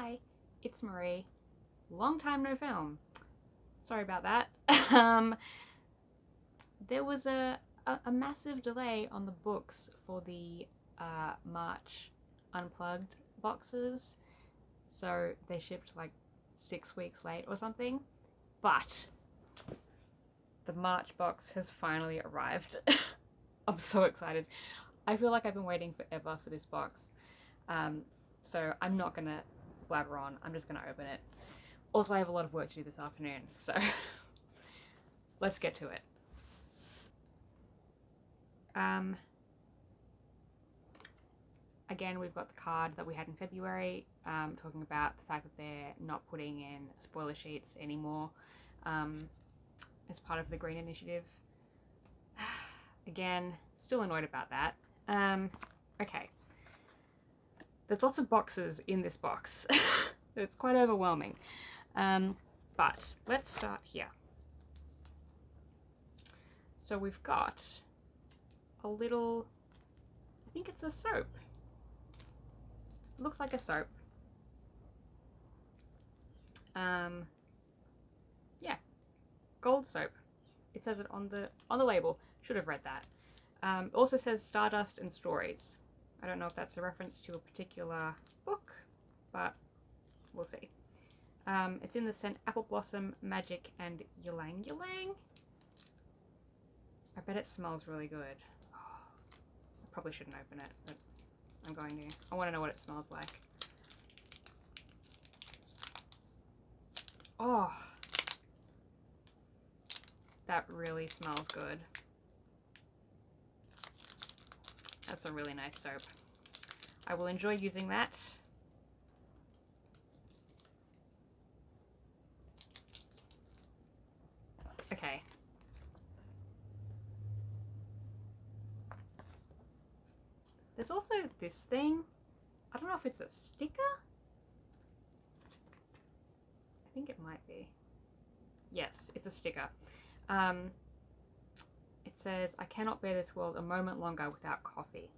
Hi, it's Marie. Long time no film. Sorry about that. um, there was a massive delay on the books for the March Unplugged boxes, so they shipped like 6 weeks late or something. But the March box has finally arrived. I'm so excited. I feel like I've been waiting forever for this box. So I'm not gonna blabber on. I'm just gonna open it. Also, I have a lot of work to do this afternoon, so let's get to it. Again, we've got the card that we had in February, talking about the fact that they're not putting in spoiler sheets anymore as part of the Green Initiative. Again, still annoyed about that. Okay. There's lots of boxes in this box. It's quite overwhelming. But let's start here. So we've got a little, I think it's a soap. It looks like a soap. Yeah, gold soap. It says it on the label. Should have read that. It also says Stardust and Stories. I don't know if that's a reference to a particular book, but we'll see. It's in the scent Apple Blossom, Magic, and Ylang Ylang. I bet it smells really good. Oh, I probably shouldn't open it, but I'm going to. I want to know what it smells like. Oh, that really smells good. That's a really nice soap. I will enjoy using that. Okay. There's also this thing. I don't know if it's a sticker. I think it might be. Yes, it's a sticker. It says, I cannot bear this world a moment longer without coffee.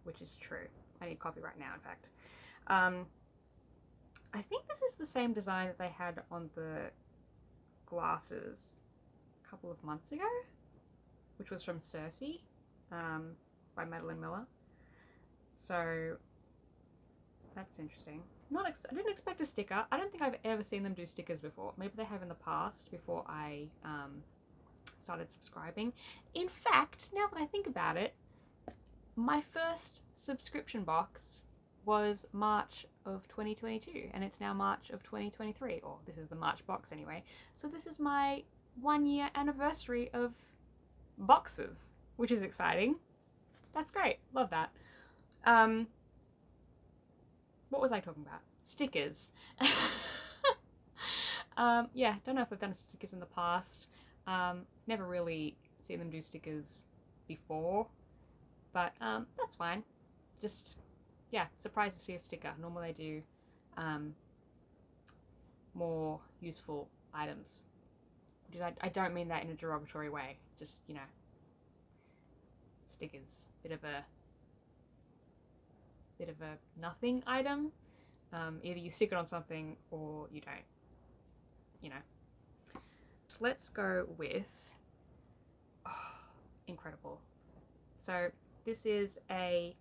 Which is true. I need coffee right now, in fact. I think this is the same design that they had on the glasses a couple of months ago, which was from Cersei, by Madeline Miller. So that's interesting. I didn't expect a sticker. I don't think I've ever seen them do stickers before. Maybe they have in the past before I started subscribing. In fact, now that I think about it, my first subscription box was March of 2022, and it's now March of 2023, or this is the March box anyway. So this is my 1 year anniversary of boxes, which is exciting. That's great. Love that. What was I talking about? Stickers. Yeah, don't know if they've done stickers in the past. Never really seen them do stickers before, but that's fine. Just, yeah, surprised to see a sticker. Normally they do more useful items. Which I don't mean that in a derogatory way. Just, you know, stickers. Bit of a nothing item. Either you stick it on something or you don't. You know. Let's go with, incredible. So this is a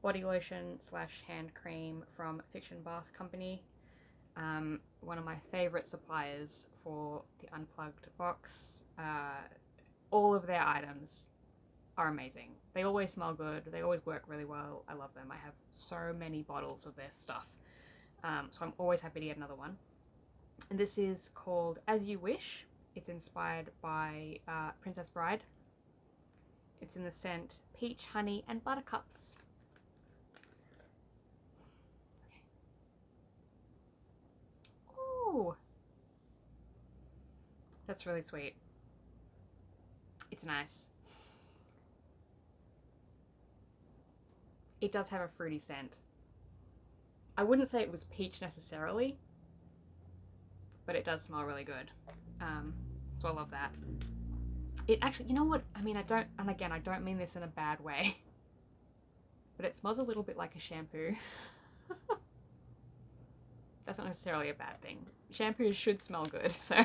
body lotion / hand cream from Fiction Bath Company. One of my favourite suppliers for the Unplugged box. All of their items are amazing. They always smell good. They always work really well. I love them. I have so many bottles of their stuff. So I'm always happy to get another one. And this is called As You Wish. It's inspired by Princess Bride. It's in the scent Peach, Honey, and Buttercups. Okay. Ooh. That's really sweet. It's nice. It does have a fruity scent. I wouldn't say it was peach necessarily, but it does smell really good. So I love that. It actually, you know what? I mean, I don't mean this in a bad way, but it smells a little bit like a shampoo. That's not necessarily a bad thing. Shampoos should smell good, so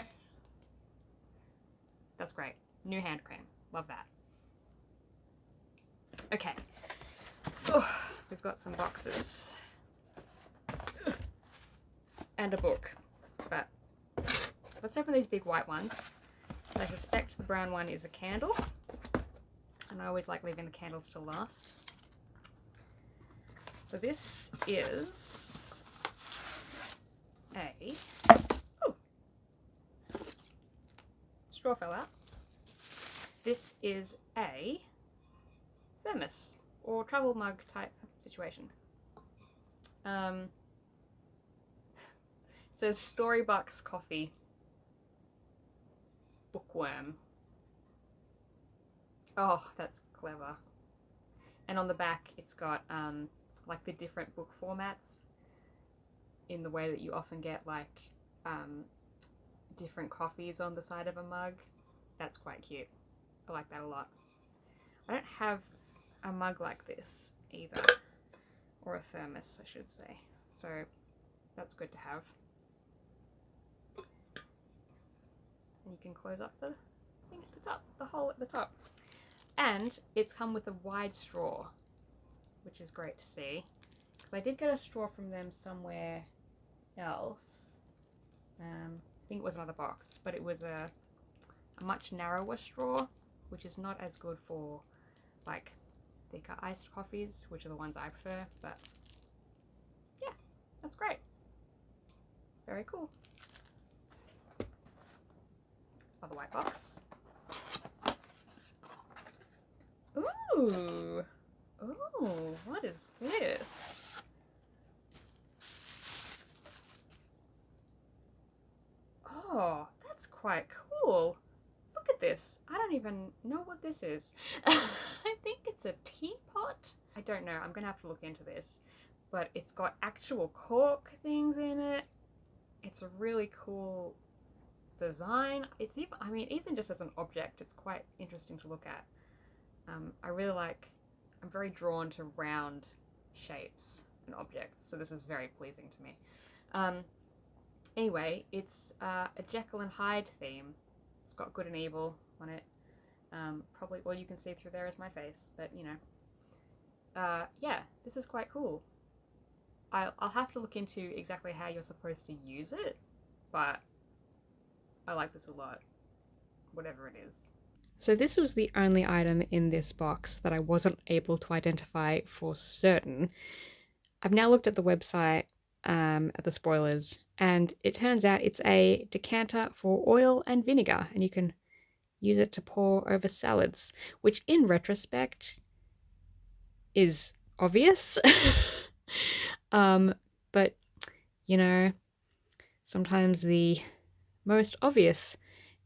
that's great. New hand cream. Love that. Okay. Oh, we've got some boxes. And a book. But let's open these big white ones. I suspect the brown one is a candle. And I always like leaving the candles to last. So this is a... Oh! Straw fell out. This is a thermos or travel mug type situation. It says Storybucks Coffee Bookworm. Oh, that's clever. And on the back it's got like the different book formats in the way that you often get like different coffees on the side of a mug. That's quite cute. I like that a lot. I don't have a mug like this either, or a thermos I should say, so that's good to have. And you can close up the thing at the top, the hole at the top. And it's come with a wide straw, which is great to see. Because I did get a straw from them somewhere else. I think it was another box, but it was a much narrower straw, which is not as good for like thicker iced coffees, which are the ones I prefer, but yeah, that's great. Very cool. Other white box. Ooh! Ooh, what is this? Oh, that's quite cool. Look at this. I don't even know what this is. I think it's a teapot. I don't know. I'm gonna have to look into this. But it's got actual cork things in it. It's a really cool design. It's even, I mean, even just as an object, it's quite interesting to look at. I really like, I'm very drawn to round shapes and objects, so this is very pleasing to me. Anyway, it's a Jekyll and Hyde theme. It's got good and evil on it. Probably all you can see through there is my face, but you know. Yeah, this is quite cool. I'll have to look into exactly how you're supposed to use it, but I like this a lot, whatever it is. So this was the only item in this box that I wasn't able to identify for certain. I've now looked at the website, at the spoilers, and it turns out it's a decanter for oil and vinegar, and you can use it to pour over salads, which in retrospect is obvious. But, you know, sometimes the most obvious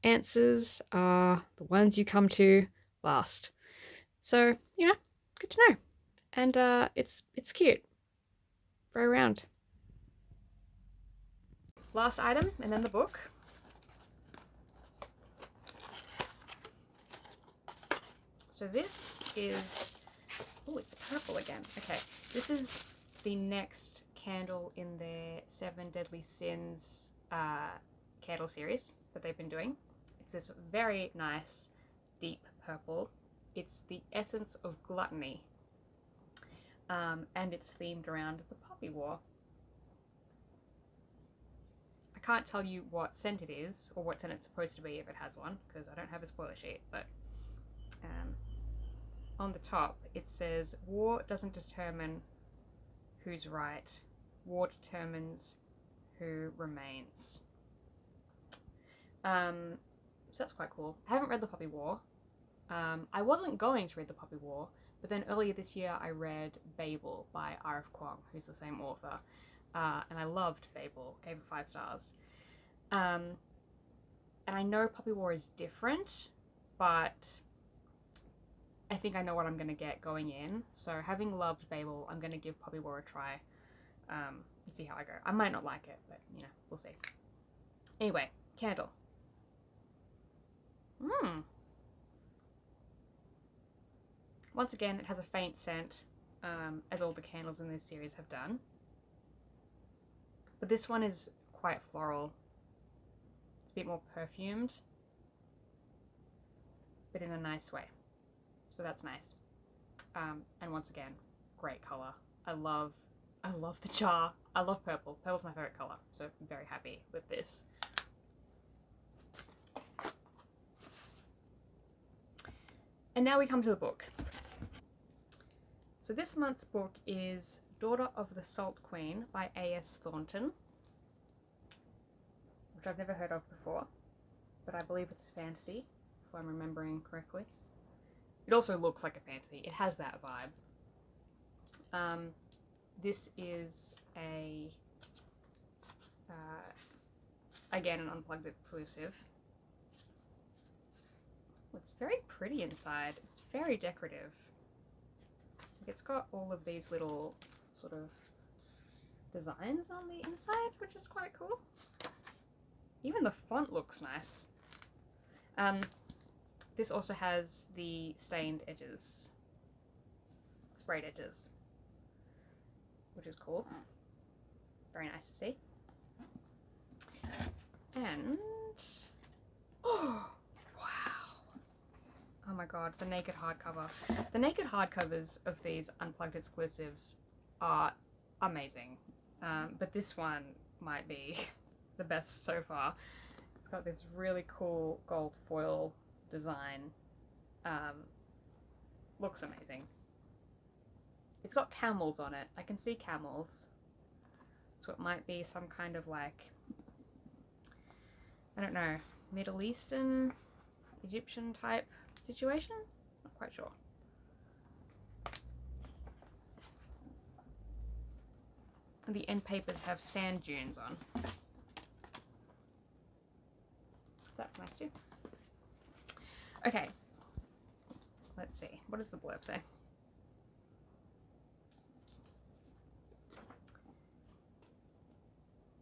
answers are the ones you come to last. So, you know, good to know. And it's cute. Very round. Last item, and then the book. So this is, oh, it's purple again. Okay, this is the next candle in their 7 Deadly Sins candle series that they've been doing. It's this very nice deep purple. It's the essence of gluttony, and it's themed around the Poppy War. I can't tell you what scent it is or what scent it's supposed to be if it has one, because I don't have a spoiler sheet, but on the top it says, "War doesn't determine who's right, war determines who remains." So that's quite cool. I haven't read The Poppy War. I wasn't going to read The Poppy War, but then earlier this year I read Babel by R.F. Kuang, who's the same author, and I loved Babel, gave it 5 stars. And I know Poppy War is different, but I think I know what I'm going to get going in. So having loved Babel, I'm going to give Poppy War a try and see how I go. I might not like it, but you know, we'll see. Anyway, candle. Once again, it has a faint scent, as all the candles in this series have done. But this one is quite floral. It's a bit more perfumed, but in a nice way. So that's nice. And once again, great colour. I love the jar. I love purple. Purple's my favourite colour, so I'm very happy with this. And now we come to the book. So this month's book is Daughter of the Salt Queen by A.S. Thornton, which I've never heard of before, but I believe it's a fantasy, if I'm remembering correctly. It also looks like a fantasy. It has that vibe. This is again, an Unplugged exclusive. It's very pretty inside. It's very decorative. It's got all of these little sort of designs on the inside, which is quite cool. Even the font looks nice. This also has the stained edges, sprayed edges, which is cool. Very nice to see. And oh wow! Oh my god, the naked hardcover. The naked hardcovers of these Unplugged exclusives are amazing, but this one might be the best so far. It's got this really cool gold foil design. Looks amazing. It's got camels on it. I can see camels. So it might be some kind of like, I don't know, Middle Eastern, Egyptian type situation? Not quite sure. And the end papers have sand dunes on. That's nice too. Okay. Let's see. What does the blurb say?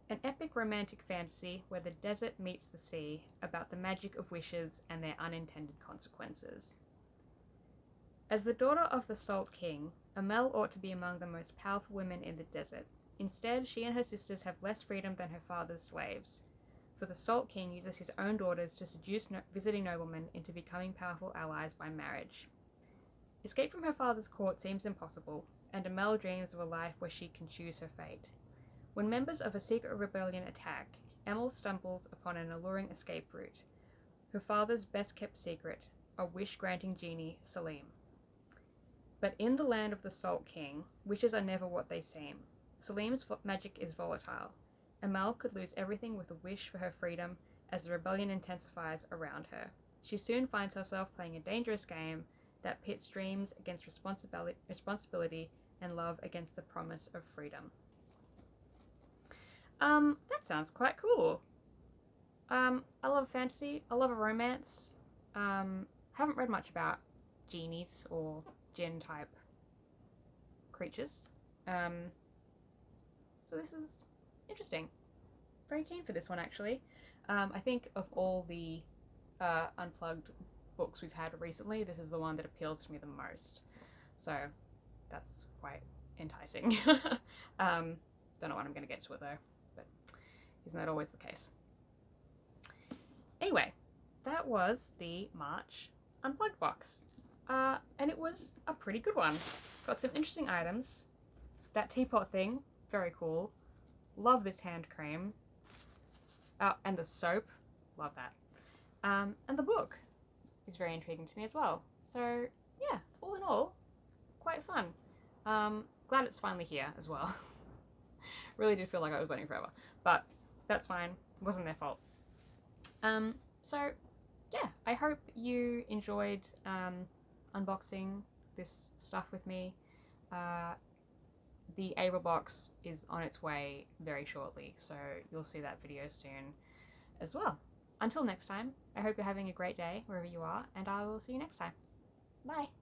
An epic romantic fantasy where the desert meets the sea, about the magic of wishes and their unintended consequences. As the daughter of the Salt King, Amel ought to be among the most powerful women in the desert. Instead, she and her sisters have less freedom than her father's slaves. For the Salt King uses his own daughters to seduce visiting noblemen into becoming powerful allies by marriage. Escape from her father's court seems impossible, and Amel dreams of a life where she can choose her fate. When members of a secret rebellion attack, Amel stumbles upon an alluring escape route. Her father's best-kept secret, a wish-granting genie, Salim. But in the land of the Salt King, wishes are never what they seem. Salim's magic is volatile. Amel could lose everything with a wish for her freedom as the rebellion intensifies around her. She soon finds herself playing a dangerous game that pits dreams against responsibility and love against the promise of freedom. That sounds quite cool. I love fantasy. I love a romance. Haven't read much about genies or djinn type creatures. So this is interesting. Very keen for this one actually. I think of all the Unplugged books we've had recently, this is the one that appeals to me the most. So that's quite enticing. Don't know when I'm going to get to it though, but isn't that always the case? Anyway, that was the March Unplugged box. And it was a pretty good one. Got some interesting items. That teapot thing, very cool. Love this hand cream. And the soap, love that. And the book is very intriguing to me as well. So yeah, all in all, quite fun. Glad it's finally here as well. Really did feel like I was waiting forever, but that's fine. It wasn't their fault. So yeah, I hope you enjoyed unboxing this stuff with me. The Ava box is on its way very shortly, so you'll see that video soon as well. Until next time, I hope you're having a great day wherever you are, and I will see you next time. Bye!